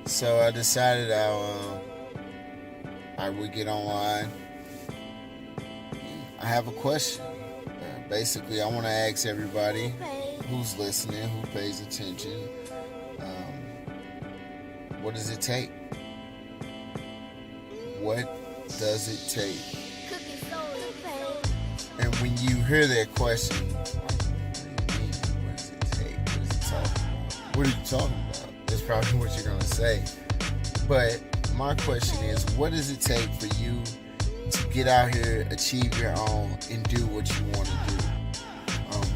So I decided I would get online. I have a question. Basically, I want to ask everybody who's listening, who pays attention, what does it take? What does it take? And when you hear that question, what do you mean? What does it take? What is it talking about? What are you talking about? That's probably what you're going to say. But my question is, what does it take for you to get out here, achieve your own, and do what you want to do?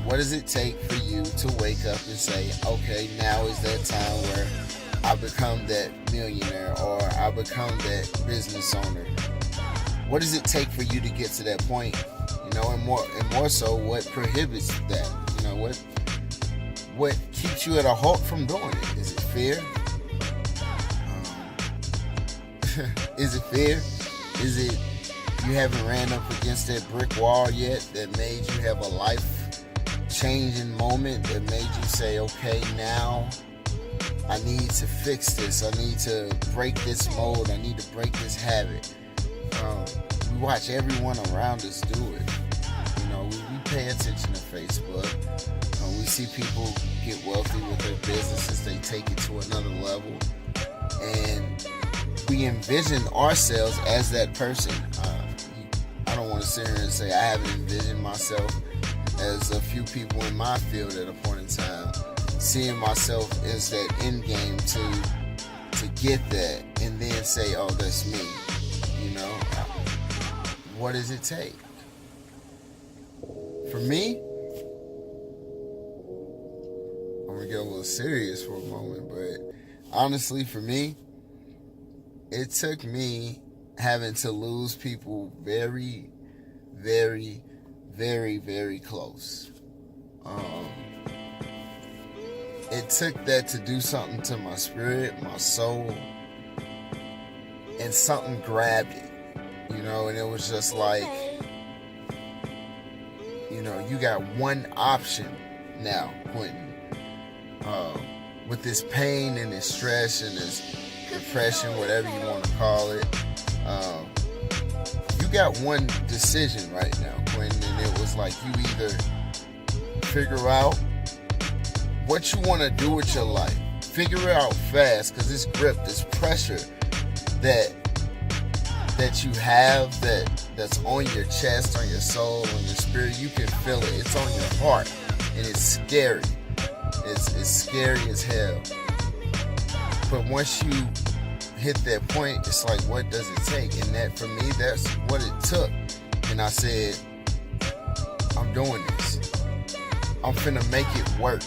What does it take for you to wake up and say, okay, now is that time where I become that millionaire or I become that business owner? What does it take for you to get to that point? And more so, what prohibits that? What keeps you at a halt from doing it? Is it fear? Is it fear? Is it you haven't ran up against that brick wall yet that made you have a life-changing moment that made you say, okay, now I need to fix this. I need to break this mold. I need to break this habit. We watch everyone around us do it. We pay attention to Facebook. We see people get wealthy with their businesses. They take it to another level. And we envision ourselves as that person. I don't want to sit here and say I haven't envisioned myself as a few people in my field at a point in time, seeing myself as that end game to get that and then say, oh, that's me. What does it take? For me, I'm going to get a little serious for a moment, but honestly, for me, it took me having to lose people very, very, very, very close. It took that to do something to my spirit, my soul, and something grabbed it, and it was just like, you got one option now, Quentin, with this pain and this stress and this depression, whatever you want to call it. You got one decision right now, Quentin, and it was like you either figure out what you want to do with your life. Figure it out fast, because this grip, this pressure that you have that's on your chest, on your soul, on your spirit, you can feel it. It's on your heart, and it's scary. It's scary as hell. But once you hit that point, it's like, what does it take? And that, for me, that's what it took. And I said, I'm doing this. I'm finna make it work.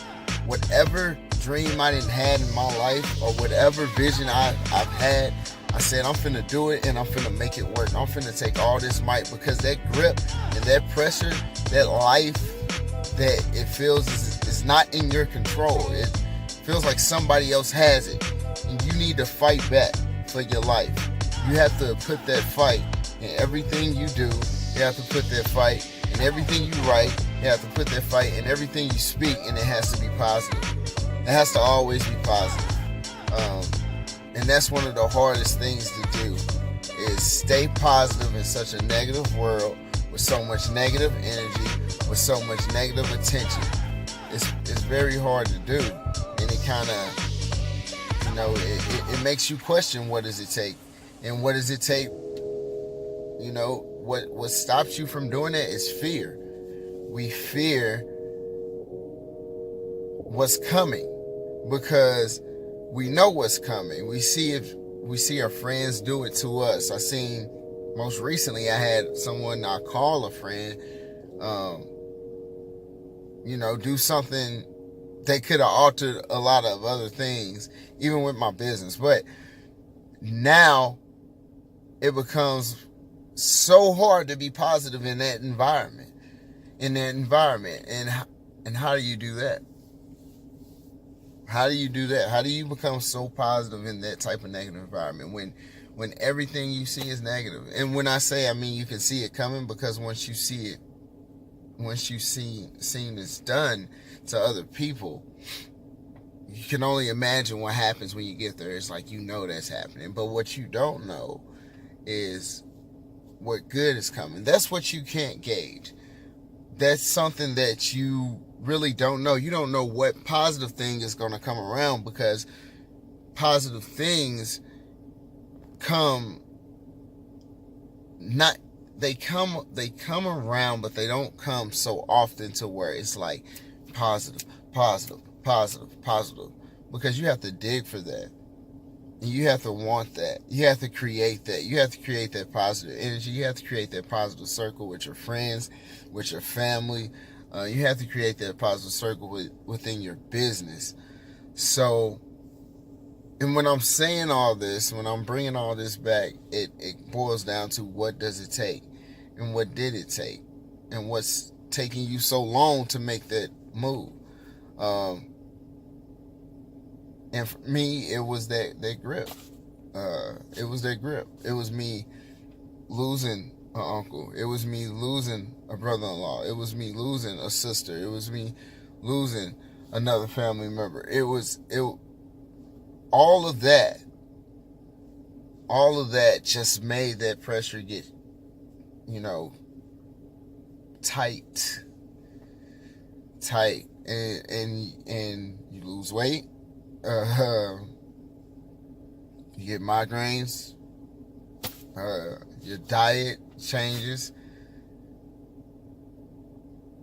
Whatever dream I didn't have in my life, or whatever vision I've had, I said, I'm finna do it, and I'm finna make it work. I'm finna take all this might, because that grip and that pressure, that life that it feels is not in your control. It feels like somebody else has it, and you need to fight back for your life. You have to put that fight in everything you do. You have to put that fight in everything you write. You have to put that fight in everything you speak, and it has to be positive. It has to always be positive. And that's one of the hardest things to do, is stay positive in such a negative world with so much negative energy, with so much negative attention. It's very hard to do, and it kind of, it makes you question, what does it take? And what does it take? What stops you from doing that is fear. We fear what's coming, because we know what's coming. We see our friends do it to us. I seen, most recently, I had someone I call a friend, do something that could have altered a lot of other things, even with my business. But now it becomes so hard to be positive in that environment. And how do you do that? How do you do that? How do you become so positive in that type of negative environment when everything you see is negative? And when I say, I mean, you can see it coming, because once you see it, once you seen this done to other people, you can only imagine what happens when you get there. It's like, you know, that's happening. But what you don't know is what good is coming. That's what you can't gauge. That's something that you really don't know. You don't know what positive thing is going to come around, because positive things come not they come around, but they don't come so often to where it's like positive, positive, positive, positive, because you have to dig for that. You have to want that. You have to create that. You have to create that positive energy. You have to create that positive circle with your friends, with your family. You have to create that positive circle within your business. So, and when I'm saying all this, when I'm bringing all this back, it boils down to, what does it take? And what did it take? And what's taking you so long to make that move? And for me, it was that grip. It was that grip. It was me losing an uncle. It was me losing a brother-in-law. It was me losing a sister. It was me losing another family member. All of that just made that pressure get, tight, and you lose weight. You get migraines. Your diet changes.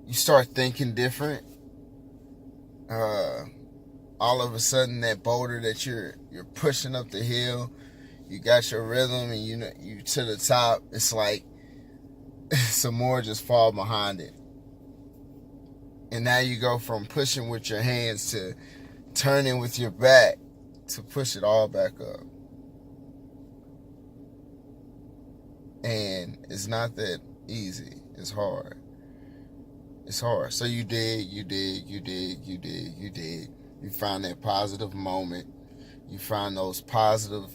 You start thinking different. All of a sudden, that boulder that you're pushing up the hill, you got your rhythm, and you to the top. It's like some more just fall behind it, and now you go from pushing with your hands to turning with your back to push it all back up. And it's not that easy. It's hard. It's hard. So you dig. You find that positive moment. You find those positive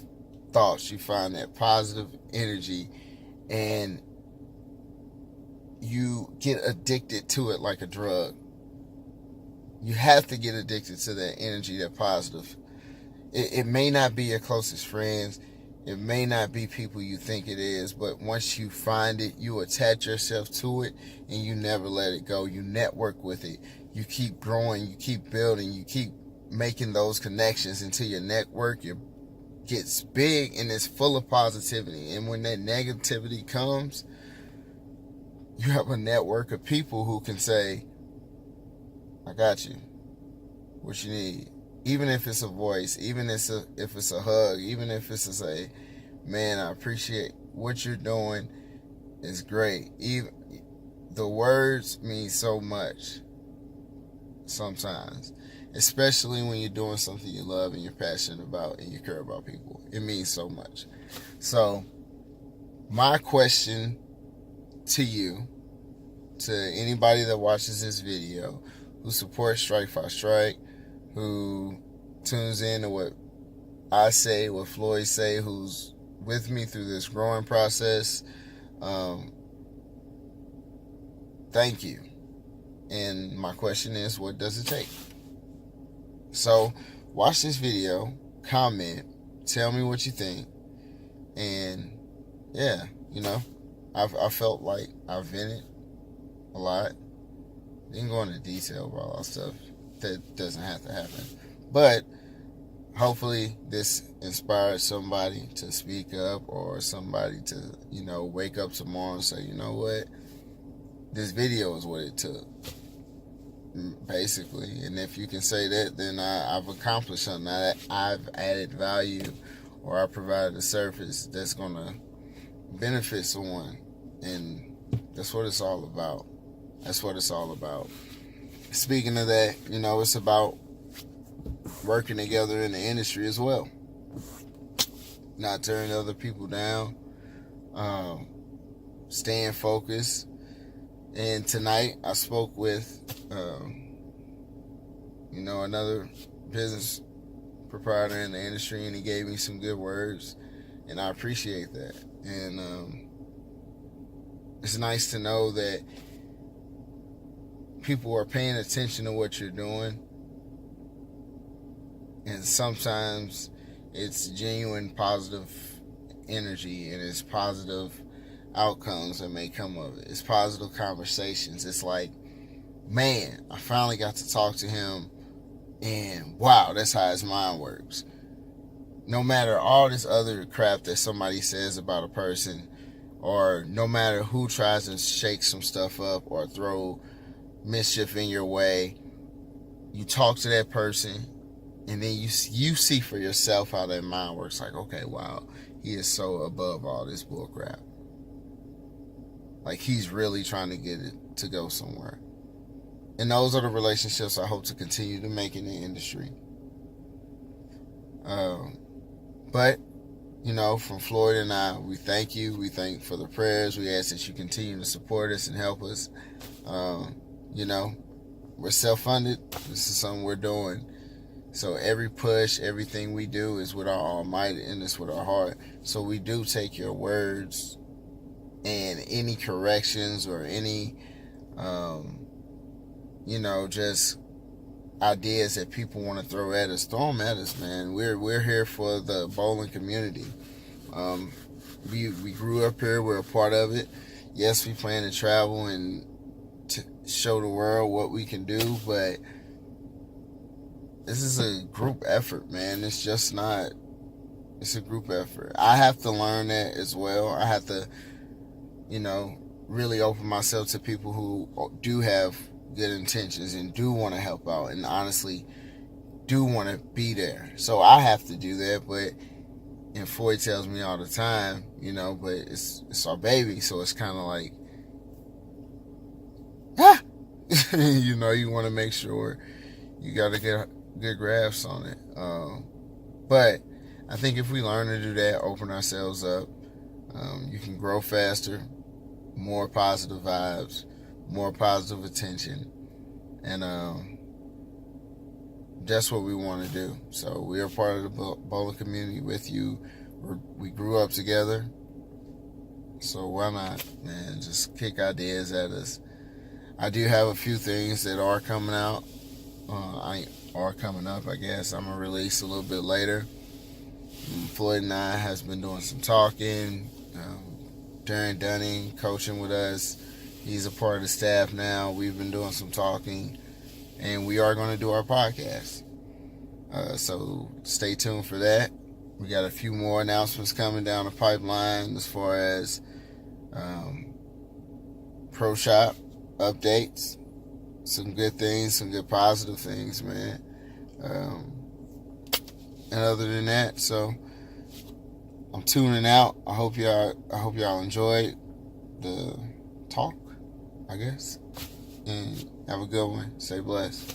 thoughts. You find that positive energy. And you get addicted to it like a drug. You have to get addicted to that energy, that positive. It may not be your closest friends. It may not be people you think it is, but once you find it, you attach yourself to it, and you never let it go. You network with it. You keep growing. You keep building. You keep making those connections until your network gets big and it's full of positivity. And when that negativity comes, you have a network of people who can say, I got you. What you need. Even if it's a voice, even if it's a hug, even if it's a, man, I appreciate what you're doing. It's great. Even the words mean so much sometimes, especially when you're doing something you love and you're passionate about and you care about people. It means so much. So my question to you, to anybody that watches this video, who supports Strike Fight Strike, who tunes in to what I say, what Floyd say, who's with me through this growing process, thank you. And my question is, what does it take? So watch this video, comment, tell me what you think, and yeah, I felt like I vented a lot. Didn't go into detail about all that stuff. That doesn't have to happen. But hopefully this inspires somebody to speak up, or somebody to, wake up tomorrow and say, you know what? This video is what it took, basically. And if you can say that, then I've accomplished something. I've added value, or I provided a service that's going to benefit someone. And that's what it's all about. That's what it's all about. Speaking of that, it's about working together in the industry as well. Not turning other people down. Staying focused. And tonight I spoke with, another business proprietor in the industry, and he gave me some good words, and I appreciate that. And it's nice to know that people are paying attention to what you're doing, And sometimes it's genuine positive energy and it's positive outcomes that may come of it. It's positive conversations. It's like, man, I finally got to talk to him, and wow, that's how his mind works. No matter all this other crap that somebody says about a person, or no matter who tries to shake some stuff up or throw mischief in your way, you talk to that person, and then you see for yourself how that mind works. Like, okay, wow, he is so above all this bull crap. Like, he's really trying to get it to go somewhere. And those are the relationships I hope to continue to make in the industry. But, you know, from Floyd and I, we thank you. We thank for the prayers. We ask that you continue to support us and help us. You know, we're self-funded. This is something we're doing. So every push, everything we do is with our almighty and it's with our heart. So we do take your words and any corrections or any, you know, just ideas that people want to throw at us. Throw them at us, man. We're here for the bowling community. We grew up here. We're a part of it. Yes, we plan to travel and to show the world what we can do, but this is a group effort, man. It's just not, it's a group effort. I have to learn that as well. I have to, you know, really open myself to people who do have good intentions and do want to help out and honestly do want to be there. So I have to do that, but, and Floyd tells me all the time, you know, but it's our baby, so it's kind of like, you know, you want to make sure you got to get good grasps on it. But I think if we learn to do that, open ourselves up, you can grow faster, more positive vibes, more positive attention, and that's what we want to do. So we are part of the bowling community with you. We grew up together, so why not, man? Just kick ideas at us. I do have a few things that are coming out. Are coming up, I guess. I'm gonna release a little bit later. Floyd and I has been doing some talking. Darren Dunning coaching with us. He's a part of the staff now. We've been doing some talking, and we are going to do our podcast. So stay tuned for that. We got a few more announcements coming down the pipeline as far as Pro Shop updates. Some good things, some good positive things, man. And other than that, so I'm tuning out. I hope y'all enjoyed the talk, I guess. And have a good one. Stay blessed.